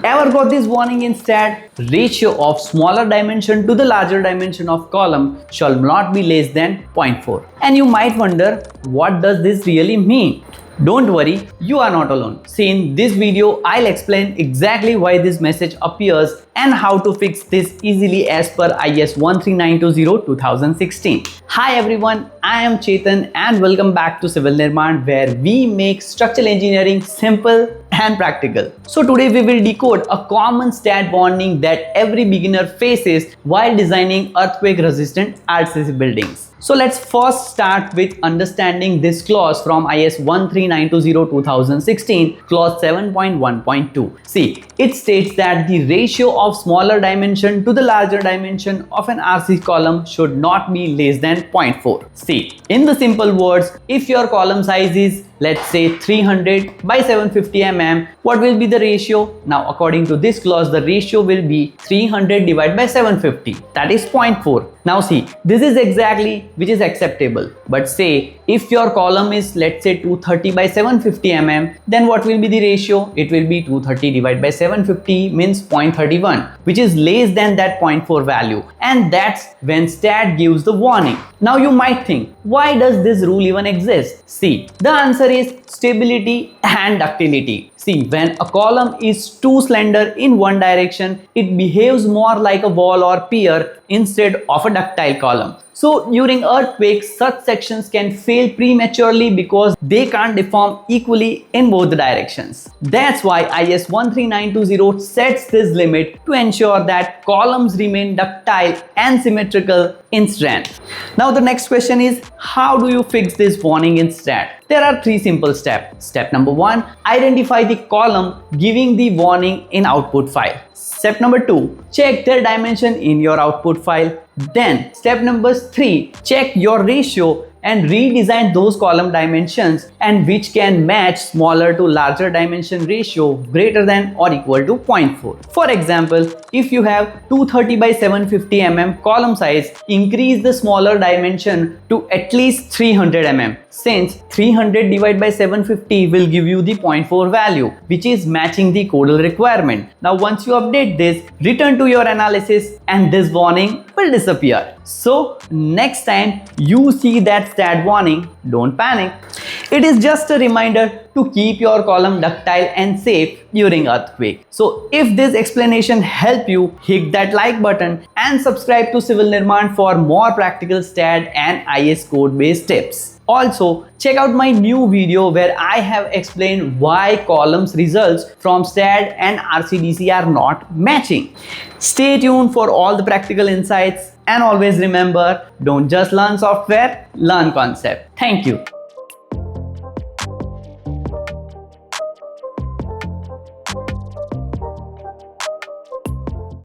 Ever got this warning in STAAD? Ratio of smaller dimension to the larger dimension of column shall not be less than 0.4. And you might wonder, what does this really mean? Don't worry, you are not alone. See, in this video, I'll explain exactly why this message appears and how to fix this easily as per IS 13920-2016. Hi everyone, I am Chetan and welcome back to Civil Nirman, where we make structural engineering simple and practical. So today we will decode a common STAAD warning that every beginner faces while designing earthquake resistant RCC buildings. So let's first start with understanding this clause from IS 13920-2016, clause 7.1.2. See, it states that the ratio of smaller dimension to the larger dimension of an RC column should not be less than 0.4. See, in the simple words, if your column size is, let's say, 300 by 750 mm, what will be the ratio? Now, according to this clause, the ratio will be 300 divided by 750, that is 0.4. Now see, this is exactly which is acceptable. But say, if your column is, let's say, 230 by 750 mm, then what will be the ratio? It will be 230 divided by 750 means 0.31, which is less than that 0.4 value. And that's when STAAD gives the warning. Now you might think, why does this rule even exist? See, the answer is stability and ductility. See, when a column is too slender in one direction, it behaves more like a wall or pier instead of a ductile column. So during earthquakes, such sections can fail prematurely because they can't deform equally in both directions. That's why IS 13920 sets this limit to ensure that columns remain ductile and symmetrical in strength. Now the next question is, how do you fix this warning in STAAD? There are three simple steps. Step number 1, identify the column giving the warning in output file. Step number 2, check their dimension in your output file. Then step number 3, check your ratio and redesign those column dimensions and which can match smaller to larger dimension ratio greater than or equal to 0.4. For example, if you have 230 by 750 mm column size, increase the smaller dimension to at least 300 mm, since 300 divided by 750 will give you the 0.4 value, which is matching the codal requirement. Now once you update this, return to your analysis and this warning will disappear. So next time you see that STAAD warning, don't panic. It is just a reminder to keep your column ductile and safe during earthquake. So if this explanation helped you, hit that like button and subscribe to Civil Nirman for more practical STAAD and IS code based tips. Also, check out my new video where I have explained why columns results from STAAD and RCDC are not matching. Stay tuned for all the practical insights and always remember, don't just learn software, learn concept. Thank you.